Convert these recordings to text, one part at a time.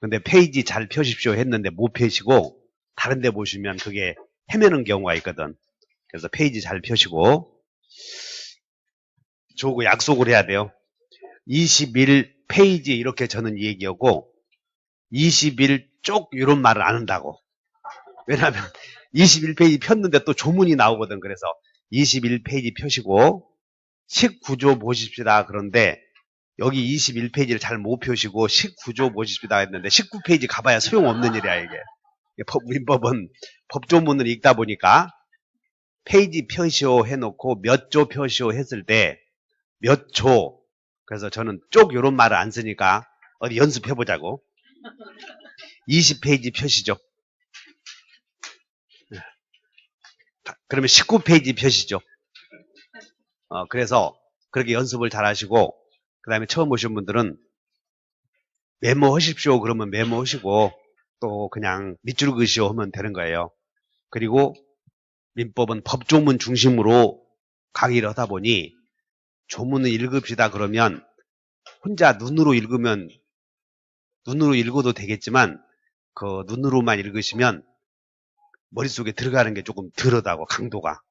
근데 페이지 잘 펴십시오 했는데 못 펴시고 다른 데 보시면 그게 헤매는 경우가 있거든. 그래서 페이지 잘 펴시고 저거 약속을 해야 돼요. 21페이지 이렇게 저는 얘기하고 21쪽 이런 말을 안 한다고. 왜냐하면 21페이지 폈는데 또 조문이 나오거든. 그래서 21페이지 펴시고 식구조 보십시다. 그런데 여기 21페이지를 잘 못 펴시고 식구조 보십시다 했는데 19페이지 가봐야 소용없는 일이야 이게. 민법은 법조문을 읽다 보니까 페이지 펴시오 해놓고 몇 조 펴시오 했을 때 몇 조. 그래서 저는 쪽 이런 말을 안 쓰니까 어디 연습해보자고. 20페이지 펴시죠. 그러면 19페이지 펴시죠. 그래서 그렇게 연습을 잘 하시고 그 다음에 처음 오신 분들은 메모하십시오. 그러면 메모하시고 또 그냥 밑줄 그으시오 하면 되는 거예요. 그리고 민법은 법조문 중심으로 강의를 하다 보니 조문을 읽읍시다 그러면 혼자 눈으로 읽어도 되겠지만 그 눈으로만 읽으시면 머릿속에 들어가는 게 조금 덜하다고 강도가.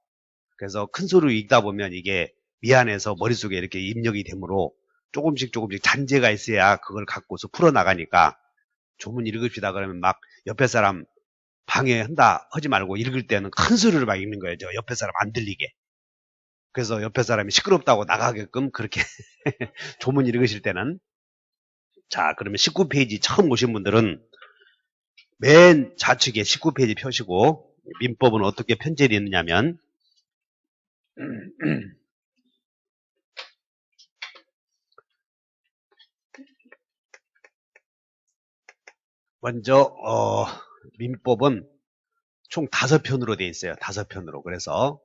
그래서 큰 소리로 읽다 보면 이게 미안해서 머릿속에 이렇게 입력이 되므로 조금씩 잔재가 있어야 그걸 갖고서 풀어나가니까 조문 읽읍시다 그러면 막 옆에 사람 방해한다 하지 말고 읽을 때는 큰 소리로 막 읽는 거예요. 저 옆에 사람 안 들리게. 그래서 옆에 사람이 시끄럽다고 나가게끔 그렇게 조문 읽으실 때는. 자, 그러면 19페이지 처음 오신 분들은 맨 좌측에 19페이지 펴시고 민법은 어떻게 편제되어 있느냐면 먼저 민법은 총 5편으로 되어 있어요. 5편으로. 그래서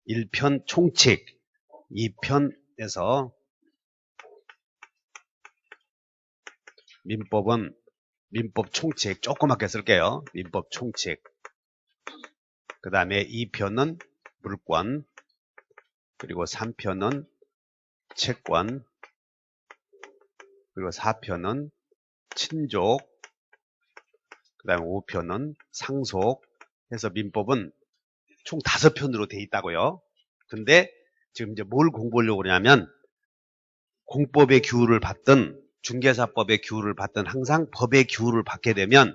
1편 총칙, 2편에서 민법은 민법 총칙 조그맣게 쓸게요. 민법 총칙. 그 다음에 2편은 물권, 그리고 3편은 채권, 그리고 4편은 친족, 그 다음에 5편은 상속 해서 민법은 총 5편으로 되어 있다고요. 근데 지금 이제 뭘 공부하려고 그러냐면 공법의 규율을 받든 중개사법의 규율을 받든 항상 법의 규율을 받게 되면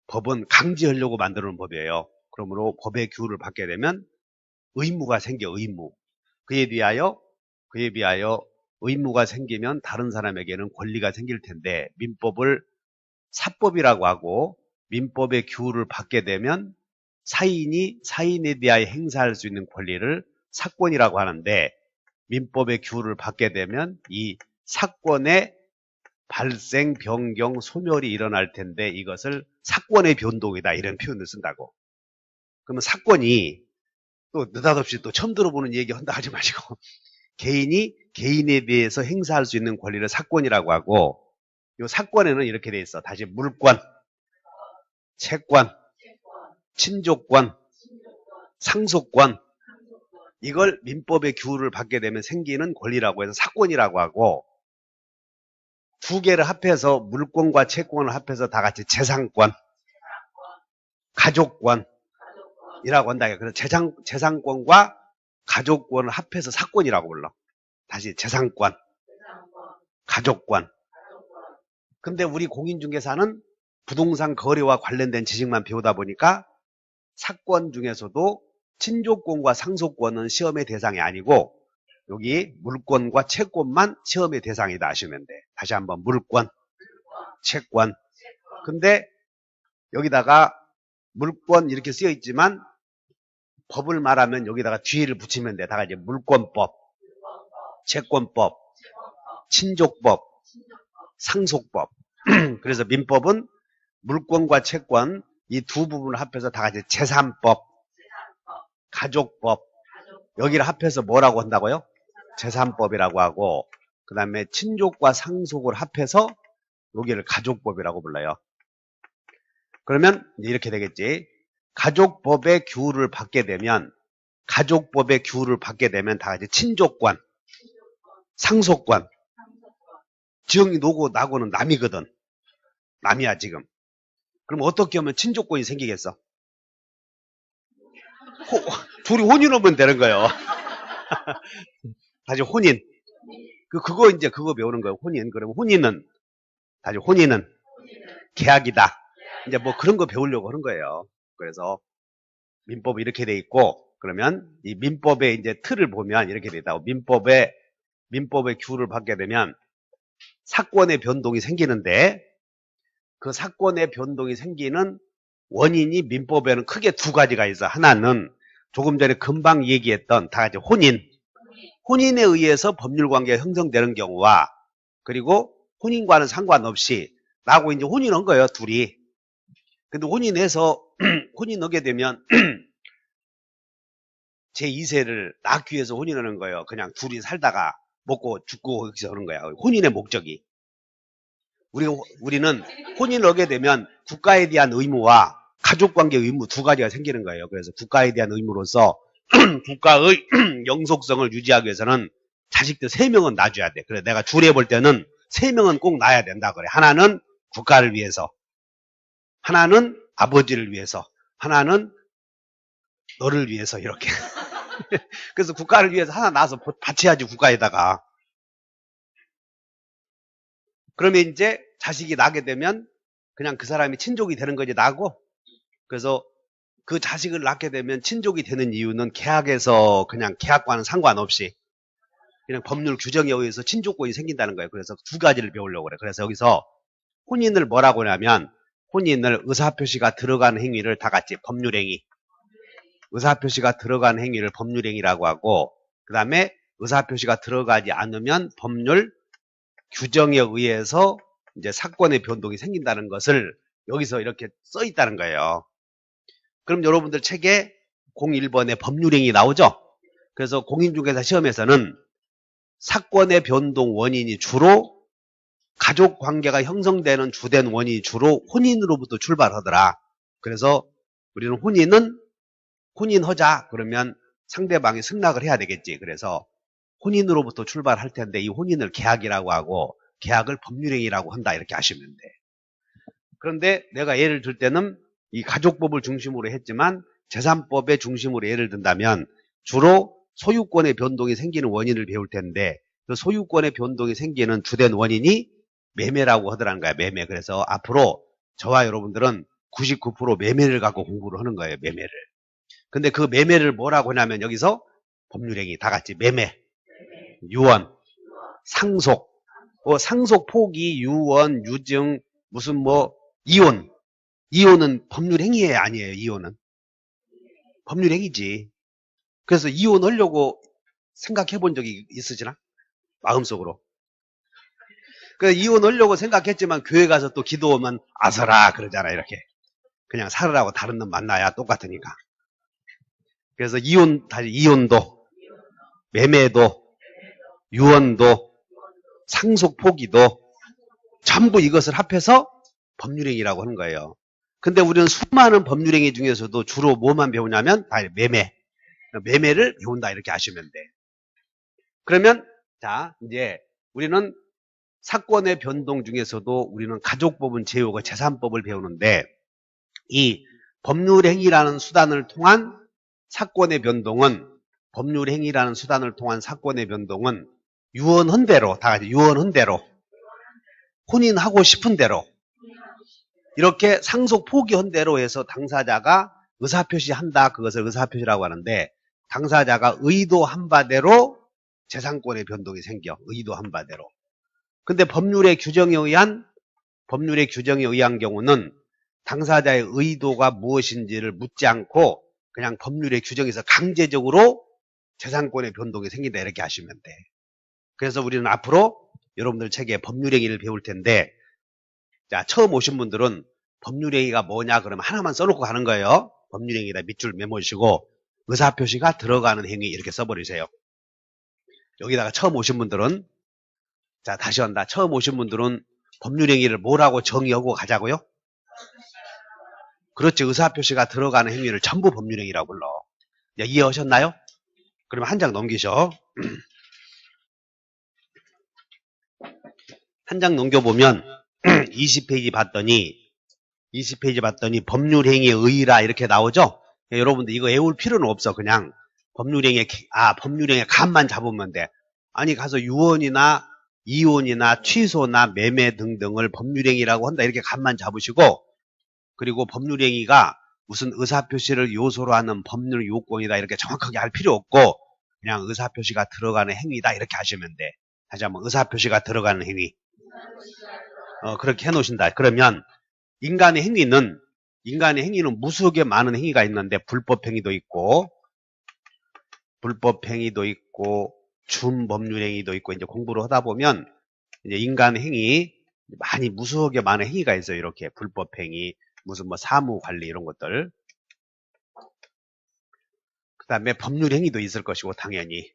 법은 강제하려고 만드는 법이에요. 그러므로 법의 규율을 받게 되면 의무가 생겨. 의무. 그에 비하여 의무가 생기면 다른 사람에게는 권리가 생길 텐데 민법을 사법이라고 하고 민법의 규율을 받게 되면 사인에 대하여 행사할 수 있는 권리를 사권이라고 하는데 민법의 규율을 받게 되면 이 사권의 발생, 변경, 소멸이 일어날 텐데 이것을 사권의 변동이다 이런 표현을 쓴다고. 그러면 사권이 또 느닷없이 또 처음 들어보는 얘기 한다 하지 마시고 개인이 개인에 대해서 행사할 수 있는 권리를 사권이라고 하고 이 사권에는 이렇게 돼 있어. 다시 물권, 채권, 친족권, 상속권 이걸 민법의 규율을 받게 되면 생기는 권리라고 해서 사권이라고 하고 두 개를 합해서 물권과 채권을 합해서 다 같이 재산권, 가족권이라고 한다. 그래서 재산권과 가족권을 합해서 사권이라고 불러. 다시 재산권, 가족권. 근데 우리 공인중개사는 부동산 거래와 관련된 지식만 배우다 보니까 사권 중에서도 친족권과 상속권은 시험의 대상이 아니고 여기 물권과 채권만 시험의 대상이다 하시면 돼. 다시 한번 물권, 채권. 근데 여기다가 물권 이렇게 쓰여 있지만 법을 말하면 여기다가 뒤를 붙이면 돼. 다 이제 물권법, 채권법, 친족법, 상속법. 그래서 민법은 물권과 채권 이 두 부분을 합해서 다 같이 재산법, 가족법 여기를 합해서 뭐라고 한다고요? 재산법이라고 하고 그 다음에 친족과 상속을 합해서 여기를 가족법이라고 불러요. 그러면 이렇게 되겠지. 가족법의 규율을 받게 되면 다 같이 친족권, 상속권, 지영이 나고는 남이거든. 남이야 지금. 그럼 어떻게 하면 친족권이 생기겠어? 둘이 혼인하면 되는 거예요. 다시 혼인. 그거 배우는 거예요. 혼인. 그러면 혼인은 계약이다. 이제 뭐 그런 거 배우려고 하는 거예요. 그래서 민법이 이렇게 돼 있고, 그러면 이 민법의 이제 틀을 보면 이렇게 돼 있다고. 민법의 규를 받게 되면 사건의 변동이 생기는데, 그 사건의 변동이 생기는 원인이 민법에는 크게 두 가지가 있어. 하나는 조금 전에 금방 얘기했던 다 같이 혼인에 의해서 법률 관계가 형성되는 경우와, 그리고 혼인과는 상관없이 나하고 이제 혼인한 거예요, 둘이. 근데 혼인해서 혼인하게 되면 제 2세를 낳기 위해서 혼인하는 거예요. 그냥 둘이 살다가 먹고 죽고 여기서 하는 거야. 혼인의 목적이. 우리는 혼인을 하게 되면 국가에 대한 의무와 가족관계 의무 두 가지가 생기는 거예요. 그래서 국가에 대한 의무로서 국가의 영속성을 유지하기 위해서는 자식들 3명은 낳아줘야 돼. 그래 내가 주례 볼 때는 3명은 꼭 낳아야 된다 그래. 하나는 국가를 위해서, 하나는 아버지를 위해서, 하나는 너를 위해서 이렇게. 그래서 국가를 위해서 하나 낳아서 바쳐야지 국가에다가. 그러면 이제 자식이 나게 되면 그냥 그 사람이 친족이 되는 거지 나고. 그래서 그 자식을 낳게 되면 친족이 되는 이유는 계약에서 그냥 계약과는 상관없이 그냥 법률 규정에 의해서 친족권이 생긴다는 거예요. 그래서 두 가지를 배우려고 그래. 그래서 여기서 혼인을 뭐라고 하냐면 혼인을 의사표시가 들어가는 행위를 다 같이 법률행위. 의사표시가 들어가는 행위를 법률행위라고 하고, 그 다음에 의사표시가 들어가지 않으면 법률 규정에 의해서 이제 사건의 변동이 생긴다는 것을 여기서 이렇게 써 있다는 거예요. 그럼 여러분들 책에 01번에 법률행위 나오죠? 그래서 공인중개사 시험에서는 사건의 변동 원인이 주로 가족 관계가 형성되는 주된 원인이 주로 혼인으로부터 출발하더라. 그래서 우리는 혼인하자 그러면 상대방이 승낙을 해야 되겠지. 그래서 혼인으로부터 출발할 텐데 이 혼인을 계약이라고 하고 계약을 법률행위라고 한다 이렇게 하시면 돼. 그런데 내가 예를 들 때는 이 가족법을 중심으로 했지만 재산법의 중심으로 예를 든다면 주로 소유권의 변동이 생기는 원인을 배울 텐데 그 소유권의 변동이 생기는 주된 원인이 매매라고 하더라는 거야. 매매. 그래서 앞으로 저와 여러분들은 99% 매매를 갖고 공부를 하는 거예요. 매매를. 근데 그 매매를 뭐라고 하냐면 여기서 법률행위 다 같이 매매, 유언, 상속, 상속 포기, 유언, 유증, 무슨 뭐 이혼. 이혼은 법률행위예요, 아니에요? 이혼은 법률행위지. 그래서 이혼하려고 생각해 본 적이 있으시나? 마음속으로. 그래서 이혼하려고 생각했지만 교회 가서 또 기도하면 아서라 그러잖아. 이렇게 그냥 살으라고 다른 놈 만나야 똑같으니까. 그래서 이혼도 매매도 유언도 상속 포기도 전부 이것을 합해서 법률행위라고 하는 거예요. 근데 우리는 수많은 법률행위 중에서도 주로 뭐만 배우냐면 다 매매를 배운다 이렇게 아시면 돼. 그러면 자 이제 우리는 사건의 변동 중에서도 우리는 가족법은 제외하고 재산법을 배우는데 이 법률행위라는 수단을 통한 사건의 변동은 유언한 대로 다 같이 유언한 대로 혼인하고 싶은 대로 이렇게 상속 포기한 대로 해서 당사자가 의사표시한다. 그것을 의사표시라고 하는데 당사자가 의도한 바대로 재산권의 변동이 생겨. 의도한 바대로. 근데 법률의 규정에 의한 경우는 당사자의 의도가 무엇인지를 묻지 않고 그냥 법률의 규정에서 강제적으로 재산권의 변동이 생긴다 이렇게 하시면 돼. 그래서 우리는 앞으로 여러분들 책에 법률행위를 배울 텐데 자 처음 오신 분들은 법률행위가 뭐냐 그러면 하나만 써놓고 가는 거예요. 법률행위다 밑줄 메모시고 의사표시가 들어가는 행위 이렇게 써버리세요. 여기다가 처음 오신 분들은 자 다시 한다. 처음 오신 분들은 법률행위를 뭐라고 정의하고 가자고요? 그렇지. 의사표시가 들어가는 행위를 전부 법률행위라고 불러. 이해하셨나요? 그러면 한 장 넘기셔. 한 장 넘겨보면 20페이지 봤더니 법률행위의 의의라 이렇게 나오죠? 여러분들 이거 외울 필요는 없어. 그냥 법률행위의 간만 잡으면 돼. 아니 가서 유언이나 이혼이나 취소나 매매 등등을 법률행위라고 한다. 이렇게 간만 잡으시고, 그리고 법률행위가 무슨 의사표시를 요소로 하는 법률 요건이다 이렇게 정확하게 할 필요 없고, 그냥 의사표시가 들어가는 행위다 이렇게 하시면 돼. 다시 한번 의사표시가 들어가는 행위. 그렇게 해놓으신다. 그러면 인간의 행위는 무수하게 많은 행위가 있는데, 불법행위도 있고 준법률행위도 있고, 이제 공부를 하다 보면 이제 인간의 행위 무수하게 많은 행위가 있어요. 이렇게 불법행위, 무슨 뭐 사무관리 이런 것들. 그 다음에 법률행위도 있을 것이고 당연히.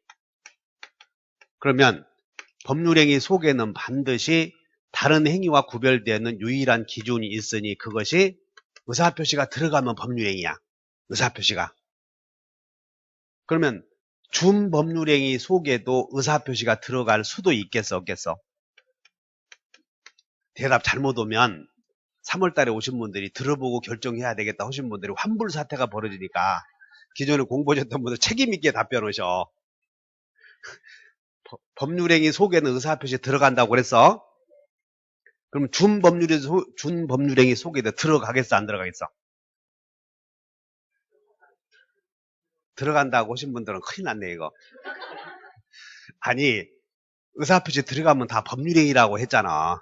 그러면 법률행위 속에는 반드시 다른 행위와 구별되는 유일한 기준이 있으니 그것이 의사표시가 들어가면 법률행위야. 의사표시가. 그러면 준법률행위 속에도 의사표시가 들어갈 수도 있겠어 없겠어? 대답 잘못 오면 3월달에 오신 분들이 들어보고 결정해야 되겠다 하신 분들이 환불 사태가 벌어지니까 기존에 공부하셨던 분들 책임있게 답변하셔. 법률행위 속에는 의사표시 들어간다고 그랬어? 그럼 준법률행위 속에도 들어가겠어 안 들어가겠어? 들어간다고 하신 분들은 큰일 났네 이거. 아니 의사표시 들어가면 다 법률행위라고 했잖아.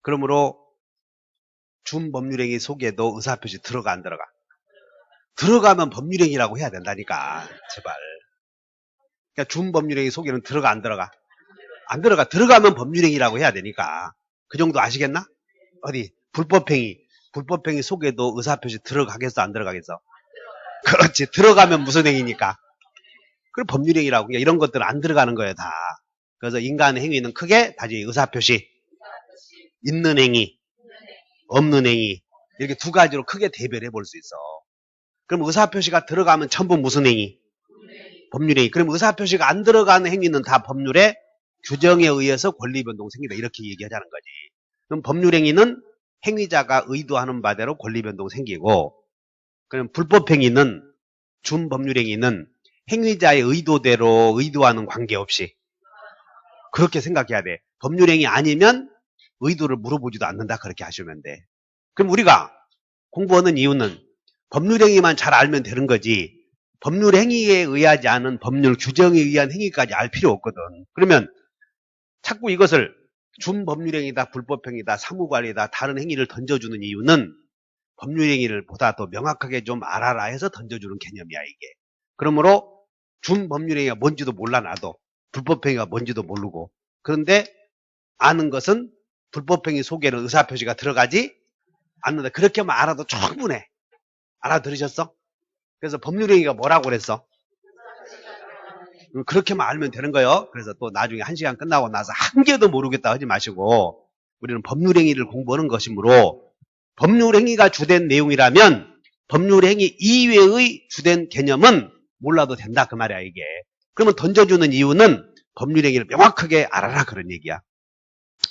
그러므로 준법률행위 속에도 의사표시 들어가 안 들어가? 들어가면 법률행위라고 해야 된다니까 제발. 그러니까 준법률행위 속에는 들어가 안 들어가? 안 들어가. 들어가면 법률행위라고 해야 되니까. 그 정도 아시겠나? 어디 불법행위 속에도 의사표시 들어가겠어 안 들어가겠어? 그렇지. 들어가면 무슨 행위니까? 그럼 법률행위라고. 그러니까 이런 것들은 안 들어가는 거예요 다. 그래서 인간의 행위는 크게 다시 의사표시, 있는 행위, 없는 행위, 이렇게 두 가지로 크게 대별해 볼 수 있어. 그럼 의사표시가 들어가면 전부 무슨 행위? 법률행위. 그럼 의사표시가 안 들어가는 행위는 다 법률의 규정에 의해서 권리변동 생긴다 이렇게 얘기하자는 거지. 그럼 법률행위는 행위자가 의도하는 바대로 권리변동 생기고, 그럼 불법행위는 준법률행위는 행위자의 의도대로 의도하는 관계없이 그렇게 생각해야 돼. 법률행위 아니면 의도를 물어보지도 않는다 그렇게 하시면 돼. 그럼 우리가 공부하는 이유는 법률행위만 잘 알면 되는 거지, 법률행위에 의하지 않은 법률 규정에 의한 행위까지 알 필요 없거든. 그러면 자꾸 이것을 준법률행위다, 불법행위다, 사무관리다, 다른 행위를 던져주는 이유는 법률행위를 보다 더 명확하게 좀 알아라 해서 던져주는 개념이야 이게. 그러므로 준법률행위가 뭔지도 몰라 나도, 불법행위가 뭔지도 모르고. 그런데 아는 것은 불법행위 속에는 의사표시가 들어가지 않는다. 그렇게만 알아도 충분해. 알아들으셨어? 그래서 법률행위가 뭐라고 그랬어? 그렇게만 알면 되는 거예요. 그래서 또 나중에 1시간 끝나고 나서 한 개도 모르겠다 하지 마시고, 우리는 법률행위를 공부하는 것이므로 법률행위가 주된 내용이라면 법률행위 이외의 주된 개념은 몰라도 된다 그 말이야 이게. 그러면 던져주는 이유는 법률행위를 명확하게 알아라 그런 얘기야.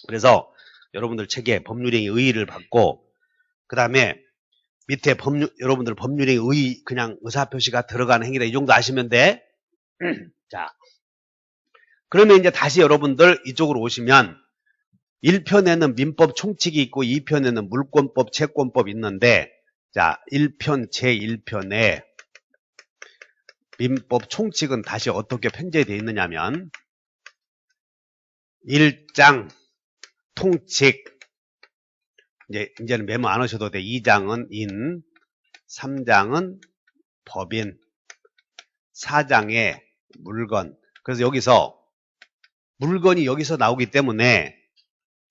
그래서 여러분들 책에 법률행위 의의를 받고, 그 다음에 밑에 여러분들 법률행위 의의 그냥 의사표시가 들어가는 행위다 이 정도 아시면 돼. 자, 그러면 이제 다시 여러분들 이쪽으로 오시면 1편에는 민법 총칙이 있고 2편에는 물권법, 채권법 있는데, 자, 1편 제1편에 민법 총칙은 다시 어떻게 편제되어 있느냐면 1장 통칙, 이제는 메모 안 하셔도 돼. 2장은 인, 3장은 법인, 4장에 물건. 그래서 여기서 물건이 여기서 나오기 때문에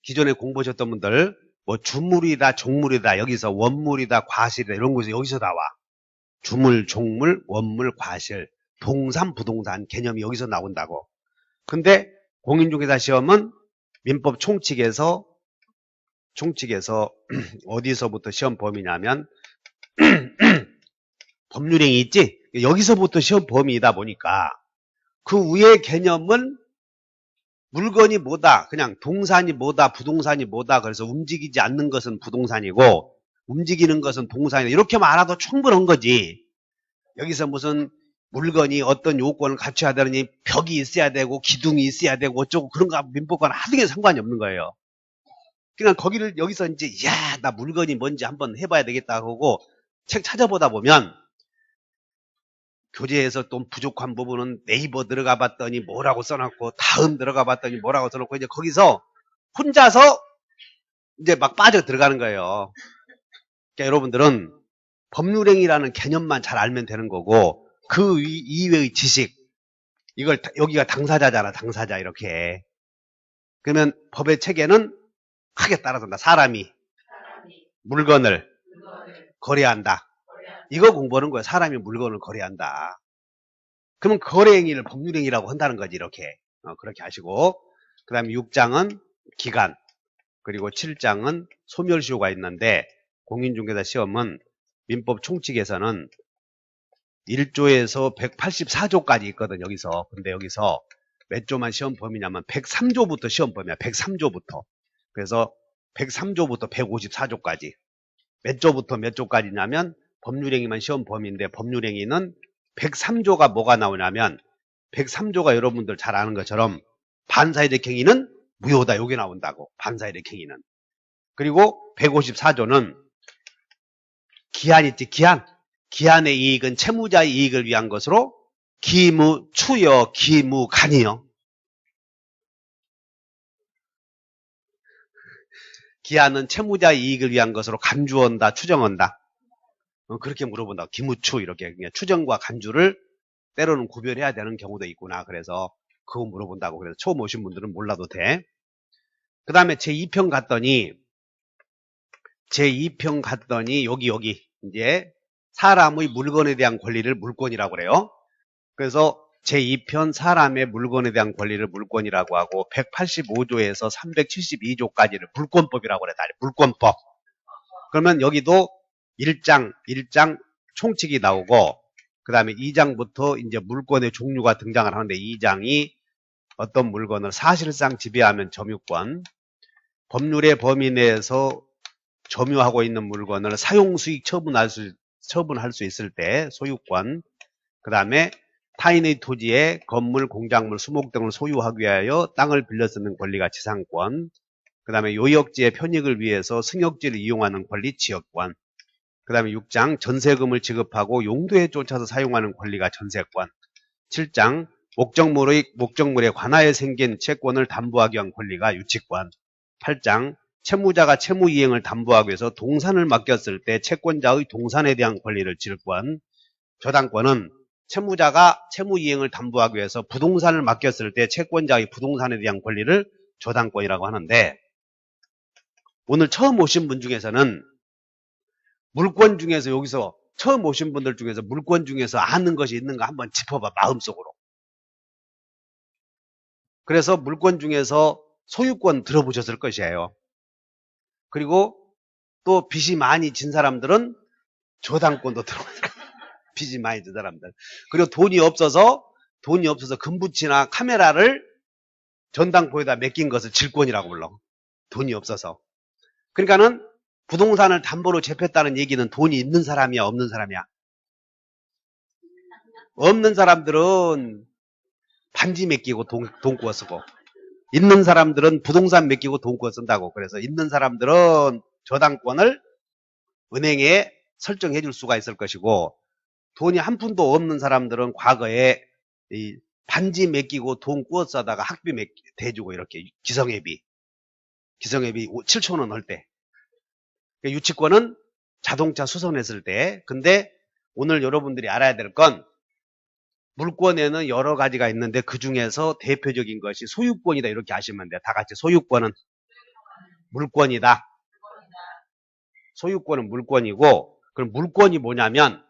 기존에 공부하셨던 분들 뭐 주물이다 종물이다 여기서 원물이다 과실이다 이런 것이 여기서 나와. 주물, 종물, 원물, 과실, 동산, 부동산 개념이 여기서 나온다고. 근데 공인중개사 시험은 민법 총칙에서 어디서부터 시험 범위냐면 법률행위 있지? 여기서부터 시험 범위이다 보니까 그 위의 개념은 물건이 뭐다, 그냥 동산이 뭐다, 부동산이 뭐다, 그래서 움직이지 않는 것은 부동산이고 움직이는 것은 동산이다, 이렇게만 알아도 충분한 거지. 여기서 무슨 물건이 어떤 요건을 갖춰야 되느니 벽이 있어야 되고 기둥이 있어야 되고 어쩌고 그런 거 민법과는 하등에 상관이 없는 거예요. 그냥 거기를 여기서 이제 야, 나 물건이 뭔지 한번 해봐야 되겠다 하고 책 찾아보다 보면 교재에서 또 부족한 부분은 네이버 들어가 봤더니 뭐라고 써놨고 다음 들어가 봤더니 뭐라고 써놓고 이제 거기서 혼자서 이제 막 빠져 들어가는 거예요. 그러니까 여러분들은 법률행위라는 개념만 잘 알면 되는 거고 그 이외의 지식, 이걸 여기가 당사자잖아, 당사자. 이렇게 그러면 법의 체계는 크게 따라선다. 사람이 물건을 거래한다, 이거 공부하는 거예요. 사람이 물건을 거래한다. 그러면 거래행위를 법률행위라고 한다는 거지. 이렇게 그렇게 하시고, 그 다음에 6장은 기간, 그리고 7장은 소멸시효가 있는데 공인중개사 시험은 민법 총칙에서는 1조에서 184조까지 있거든, 여기서. 근데 여기서 몇 조만 시험 범위냐면 103조부터 시험 범위야. 103조부터. 그래서 103조부터 154조까지. 몇 조부터 몇 조까지냐면 법률행위만 시험 범위인데 법률행위는 103조가 뭐가 나오냐면 103조가 여러분들 잘 아는 것처럼 반사이득 행위는 무효다, 요게 나온다고. 반사이득 행위는. 그리고 154조는 기한 있지, 기한. 기한의 이익은 채무자의 이익을 위한 것으로 기무추여 기무간이요. 기한은 채무자의 이익을 위한 것으로 간주한다, 추정한다. 그렇게 물어본다. 기무추, 이렇게. 추정과 간주를 때로는 구별해야 되는 경우도 있구나. 그래서 그거 물어본다고. 그래서 처음 오신 분들은 몰라도 돼. 그 다음에 제2편 갔더니 여기 이제 사람의 물건에 대한 권리를 물권이라고 그래요. 그래서 제2편 사람의 물건에 대한 권리를 물권이라고 하고 185조에서 372조까지를 물권법이라고 그래. 물권법. 그러면 여기도 1장 총칙이 나오고, 그 다음에 2장부터 이제 물권의 종류가 등장을 하는데 2장이 어떤 물건을 사실상 지배하면 점유권, 법률의 범위 내에서 점유하고 있는 물건을 사용수익 처분할 수 있을 때 소유권, 그 다음에 타인의 토지에 건물, 공작물, 수목 등을 소유하기 위하여 땅을 빌려 쓰는 권리가 지상권, 그 다음에 요역지의 편익을 위해서 승역지를 이용하는 권리 지역권, 그 다음에 6장 전세금을 지급하고 용도에 쫓아서 사용하는 권리가 전세권, 7장 목적물에 관하여 생긴 채권을 담보하기 위한 권리가 유치권, 8장 채무자가 채무이행을 담보하기 위해서 동산을 맡겼을 때 채권자의 동산에 대한 권리를 질권, 저당권은 채무자가 채무이행을 담보하기 위해서 부동산을 맡겼을 때 채권자의 부동산에 대한 권리를 저당권이라고 하는데, 오늘 처음 오신 분 중에서는 물권 중에서 여기서 처음 오신 분들 중에서 물권 중에서 아는 것이 있는가 한번 짚어봐, 마음속으로. 그래서 물권 중에서 소유권 들어보셨을 것이에요. 그리고 또 빚이 많이 진 사람들은 저당권도 들어보실 거예요. 빚이 많이 진 사람들. 그리고 돈이 없어서 금붙이나 카메라를 전당포에다 맡긴 것을 질권이라고 불러. 돈이 없어서. 그러니까는 부동산을 담보로 잡혔다는 얘기는 돈이 있는 사람이야, 없는 사람이야? 없는 사람들은 반지 맡기고 돈 구워 쓰고, 있는 사람들은 부동산 맡기고 돈 구워 쓴다고. 그래서 있는 사람들은 저당권을 은행에 설정해 줄 수가 있을 것이고, 돈이 한 푼도 없는 사람들은 과거에 이 반지 맡기고 돈 구워 써다가 학비 대주고, 이렇게 기성예비 7,000원 할 때. 유치권은 자동차 수선했을 때. 근데 오늘 여러분들이 알아야 될 건 물권에는 여러 가지가 있는데 그 중에서 대표적인 것이 소유권이다, 이렇게 아시면 돼요. 다 같이 소유권은 물권이다. 소유권은 물권이고, 그럼 물권이 뭐냐면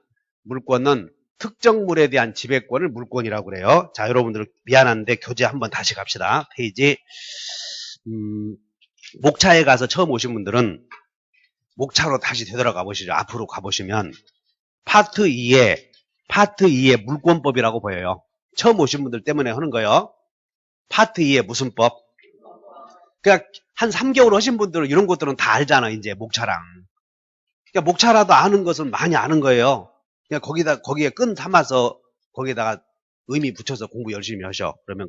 물권은 특정물에 대한 지배권을 물권이라고 그래요. 자, 여러분들 미안한데 교재 한번 다시 갑시다. 페이지 목차에 가서 처음 오신 분들은 목차로 다시 되돌아가 보시죠. 앞으로 가보시면 파트 2에 물권법이라고 보여요. 처음 오신 분들 때문에 하는 거예요. 파트 2의 무슨 법? 그러니까 한 3개월 하신 분들은 이런 것들은 다 알잖아, 이제 목차랑. 그러니까 목차라도 아는 것은 많이 아는 거예요. 그냥 거기에 끈 삼아서 거기에다가 의미 붙여서 공부 열심히 하셔. 그러면